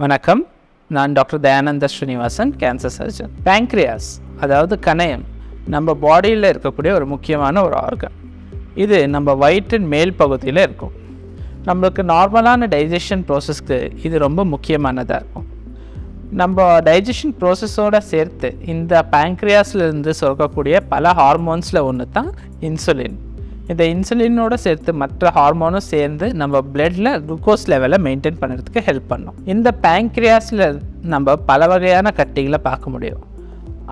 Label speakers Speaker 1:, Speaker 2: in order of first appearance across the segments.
Speaker 1: வணக்கம், நான் doctor Dayananda Srinivasan, cancer surgeon. Pancreas அதாவது கணையம் நம்ம பாடியில் இருக்கக்கூடிய ஒரு முக்கியமான ஒரு ஆர்கன். இது நம்ம வயிற்றின் மேல் பகுதியில் இருக்கும். நம்மளுக்கு நார்மலான டைஜஷன் ப்ராசஸ்க்கு இது ரொம்ப முக்கியமானதாக இருக்கும். நம்ம டைஜஷன் ப்ராசஸோடு சேர்த்து இந்த பேங்க்ரியாஸ்லேருந்து சுரக்கக்கூடிய பல ஹார்மோன்ஸில் ஒன்று தான் இன்சுலின். இந்த இன்சுலினோடு சேர்த்து மற்ற ஹார்மோனும் சேர்ந்து நம்ம பிளட்டில் குளுக்கோஸ் லெவலை மெயின்டைன் பண்ணுறதுக்கு ஹெல்ப் பண்ணும். இந்த பேங்க்ரியாஸில் நம்ம பல வகையான கட்டிகளை பார்க்க முடியும்.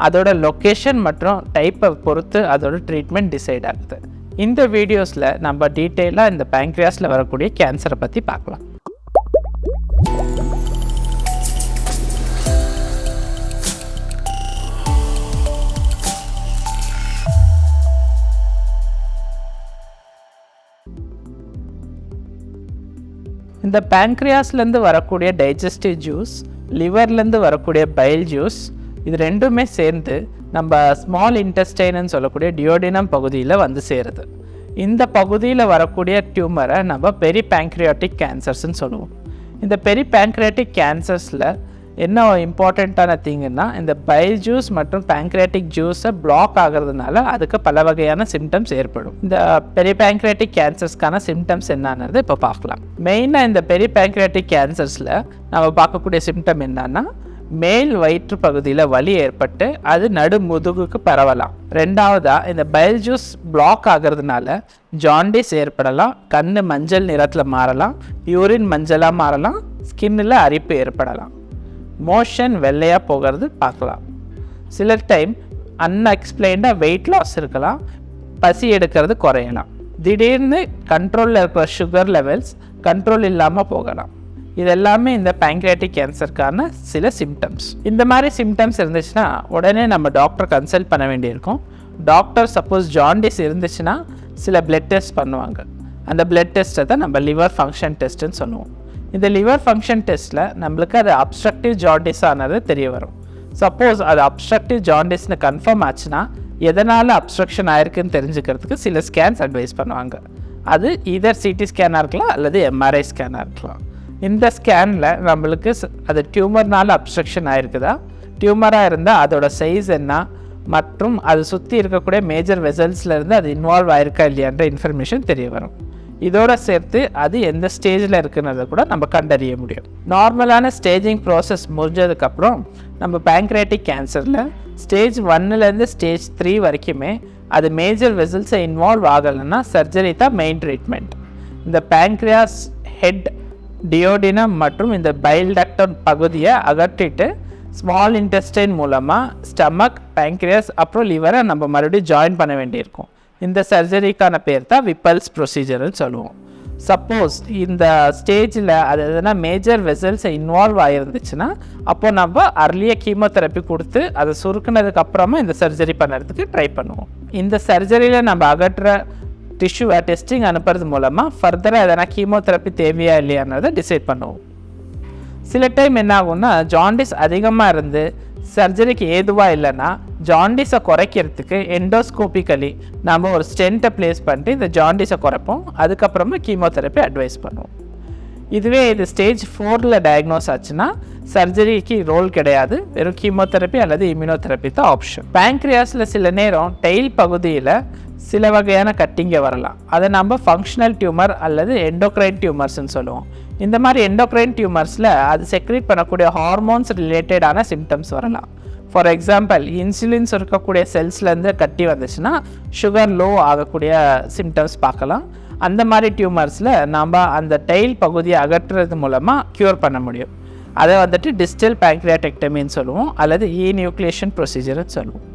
Speaker 1: அதோட லொக்கேஷன் மற்றும் டைப்பை பொறுத்து அதோட ட்ரீட்மெண்ட் டிசைட் ஆகுது. இந்த வீடியோஸில் நம்ம டீட்டெயிலாக இந்த பேங்க்ரியாஸில் வரக்கூடிய கேன்சரை பற்றி பார்க்கலாம். இந்த பேங்க்ரியாஸ்லேருந்து வரக்கூடிய டைஜஸ்டிவ் ஜூஸ், லிவர்லேருந்து வரக்கூடிய பைல் ஜூஸ், இது ரெண்டுமே சேர்ந்து நம்ம ஸ்மால் இன்டெஸ்டைன்னு சொல்லக்கூடிய டியோடினம் பகுதியில் வந்து சேருது. இந்த பகுதியில் வரக்கூடிய டியூமரை நம்ம பெரி பேங்க்ரியாட்டிக் கேன்சர்ஸ்ன்னு சொல்லுவோம். இந்த பெரி பேங்க்ரியாட்டிக் கேன்சர்ஸில் என்ன இம்பார்ட்டண்ட்டான திங்குன்னா, இந்த பைல் ஜூஸ் மற்றும் பேங்க்ரியாட்டிக் ஜூஸை பிளாக் ஆகிறதுனால அதுக்கு பல வகையான சிம்டம்ஸ் ஏற்படும். இந்த பெரி பேங்க்ரியாட்டிக் கேன்சர்ஸ்க்கான சிம்டம்ஸ் என்னன்றது இப்போ பார்க்கலாம். மெயினாக இந்த பெரி பேங்க்ரியாட்டிக் கேன்சர்ஸில் நம்ம பார்க்கக்கூடிய சிம்டம் என்னன்னா, மேல் வயிற்று பகுதியில் வலி ஏற்பட்டு அது நடு முதுகுக்கு பரவலாம். ரெண்டாவதாக, இந்த பைல் ஜூஸ் பிளாக் ஆகிறதுனால ஜாண்டிஸ் ஏற்படலாம், கண் மஞ்சள் நிறத்தில் மாறலாம், யூரின் மஞ்சளாக மாறலாம், ஸ்கின்னில் அரிப்பு ஏற்படலாம், மோஷன் வெள்ளையாக போகிறது பார்க்கலாம். சில டைம் அன்எக்ஸ்பிளைன்டாக வெயிட் லாஸ் இருக்கலாம், பசி எடுக்கிறது குறையலாம், திடீர்னு கண்ட்ரோலில் இருக்கிற சுகர் லெவல்ஸ் கண்ட்ரோல் இல்லாமல் போகலாம். இதெல்லாமே இந்த பேங்க்ரியாட்டிக் கேன்சருக்கான சில சிம்டம்ஸ். இந்த மாதிரி சிம்டம்ஸ் இருந்துச்சுன்னா உடனே நம்ம டாக்டர் கன்சல்ட் பண்ண வேண்டியிருக்கும். டாக்டர் சப்போஸ் ஜாண்டிஸ் இருந்துச்சுன்னா சில பிளட் டெஸ்ட் பண்ணுவாங்க. அந்த பிளட் டெஸ்ட்டை தான் நம்ம லிவர் ஃபங்க்ஷன் டெஸ்ட்டுன்னு சொல்லுவோம். இந்த லிவர் ஃபங்க்ஷன் டெஸ்ட்டில் நம்மளுக்கு அது அப்ஸ்ட்ரக்டிவ் ஜாண்டிஸ் ஆனது தெரிய வரும். சப்போஸ் அது அப்ஸ்ட்ரக்டிவ் ஜாண்டிஸ்னு கன்ஃபார்ம் ஆச்சுன்னா எதனால் அப்ஸ்ட்ரக்ஷன் ஆயிருக்குன்னு தெரிஞ்சுக்கிறதுக்கு சில ஸ்கேன்ஸ் அட்வைஸ் பண்ணுவாங்க. அது ஈதர் சிடி ஸ்கேனாக இருக்கலாம் அல்லது எம்ஆர்ஐ ஸ்கேனாக இருக்கலாம். இந்த ஸ்கேனில் நம்மளுக்கு அது டியூமர்னால் அப்ஸ்ட்ரக்ஷன் ஆயிருக்குதா, டியூமராக இருந்தால் அதோட சைஸ் என்ன மற்றும் அது சுற்றி இருக்கக்கூடிய மேஜர் வெசல்ஸ்லேருந்து அது இன்வால்வ் ஆயிருக்கா இல்லையான்ற இன்ஃபர்மேஷன் தெரிய வரும். இதோடு சேர்த்து அது எந்த ஸ்டேஜில் இருக்குன்றதை கூட நம்ம கண்டறிய முடியும். நார்மலான ஸ்டேஜிங் ப்ராசஸ் முடிஞ்சதுக்கப்புறம் நம்ம பேங்க்ரியாட்டிக் கேன்சரில் ஸ்டேஜ் 1லேருந்து ஸ்டேஜ் 3 வரைக்குமே அது மேஜர் வெசல்ஸை இன்வால்வ் ஆகலைன்னா சர்ஜரி தான் மெயின் ட்ரீட்மெண்ட். இந்த பேங்க்ரியாஸ் ஹெட், டியோடினம் மற்றும் இந்த பைல் டக்ட் பகுதியை அகற்றிட்டு ஸ்மால் இன்டெஸ்டைன் மூலமாக ஸ்டமக், பேங்க்ரியாஸ் அப்புறம் லிவரை நம்ம மறுபடியும் ஜாயின் பண்ண வேண்டியிருக்கும். இந்த சர்ஜரிக்கான பேர் தான் விப்பல்ஸ் ப்ரொசீஜர்னு சொல்லுவோம். சப்போஸ் இந்த ஸ்டேஜில் அது எதனா மேஜர் வெசல்ஸை இன்வால்வ் ஆகிருந்துச்சுன்னா அப்போது நம்ம அர்லியாக கீமோதெரப்பி கொடுத்து அதை சுருக்குனதுக்கு அப்புறமா இந்த சர்ஜரி பண்ணுறதுக்கு ட்ரை பண்ணுவோம். இந்த சர்ஜரியில் நம்ம அகற்ற டிஷ்யூவை டெஸ்டிங் அனுப்புறது மூலமாக ஃபர்தராக எதனா கீமோதெரப்பி தேவையா இல்லையான்றதை டிசைட் பண்ணுவோம். சில டைம் என்ன ஆகும்னா, ஜாண்டிஸ் அதிகமாக இருந்து சர்ஜரிக்கு ஏதுவாக இல்லைன்னா ஜாண்டிஸை குறைக்கிறதுக்கு எண்டோஸ்கோபிக்கலி நம்ம ஒரு ஸ்டென்ட்டை ப்ளேஸ் பண்ணிட்டு இந்த ஜாண்டிஸை குறைப்போம். அதுக்கப்புறமா கீமோதெரப்பி அட்வைஸ் பண்ணுவோம். இதுவே இது ஸ்டேஜ் 4ல் டயக்னோஸ் ஆச்சுன்னா சர்ஜரிக்கு ரோல் கிடையாது, வெறும் கீமோதெரப்பி அல்லது இம்யூனோதெரப்பி தான் ஆப்ஷன். பேங்க்ரியாஸில் சில நேரம் டெயில் பகுதியில் சில வகையான கட்டிங்க வரலாம். அதை நம்ம ஃபங்க்ஷனல் டியூமர் அல்லது எண்டோக்ரைன் டியூமர்ஸ்ன்னு சொல்லுவோம். இந்த மாதிரி எண்டோக்ரைன் டியூமர்ஸில் அது செக்ரேட் பண்ணக்கூடிய ஹார்மோன்ஸ் ரிலேட்டடான சிம்டம்ஸ் வரலாம். ஃபார் எக்ஸாம்பிள், இன்சுலின்ஸ் இருக்கக்கூடிய செல்ஸ்லேருந்து கட்டி வந்துச்சுன்னா சுகர் லோ ஆகக்கூடிய சிம்டம்ஸ் பார்க்கலாம். அந்த மாதிரி டியூமர்ஸில் நம்ம அந்த டெயில் பகுதியை அகற்றுறது மூலமாக க்யூர் பண்ண முடியும். அதை வந்துட்டு டிஸ்டல் பேங்க்ரியாடெக்டமின்னு சொல்லுவோம் அல்லது நியூக்ளியேஷன் ப்ரொசீஜர்னு சொல்லுவோம்.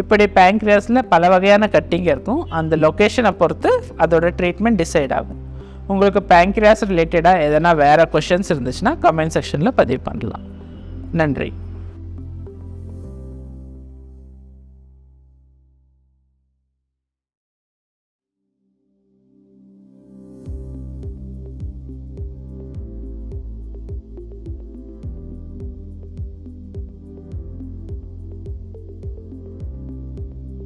Speaker 1: இப்படி பேங்க்ரியாஸில் பல வகையான கட்டிங் இருக்கும். அந்த லொக்கேஷனை பொறுத்து அதோட ட்ரீட்மெண்ட் டிசைட் ஆகும். உங்களுக்கு பேங்க்ரியாஸ் ரிலேட்டடாக எதனா வேறு கொஷின்ஸ் இருந்துச்சுன்னா கமெண்ட் செக்ஷனில் பதிவு பண்ணலாம். நன்றி.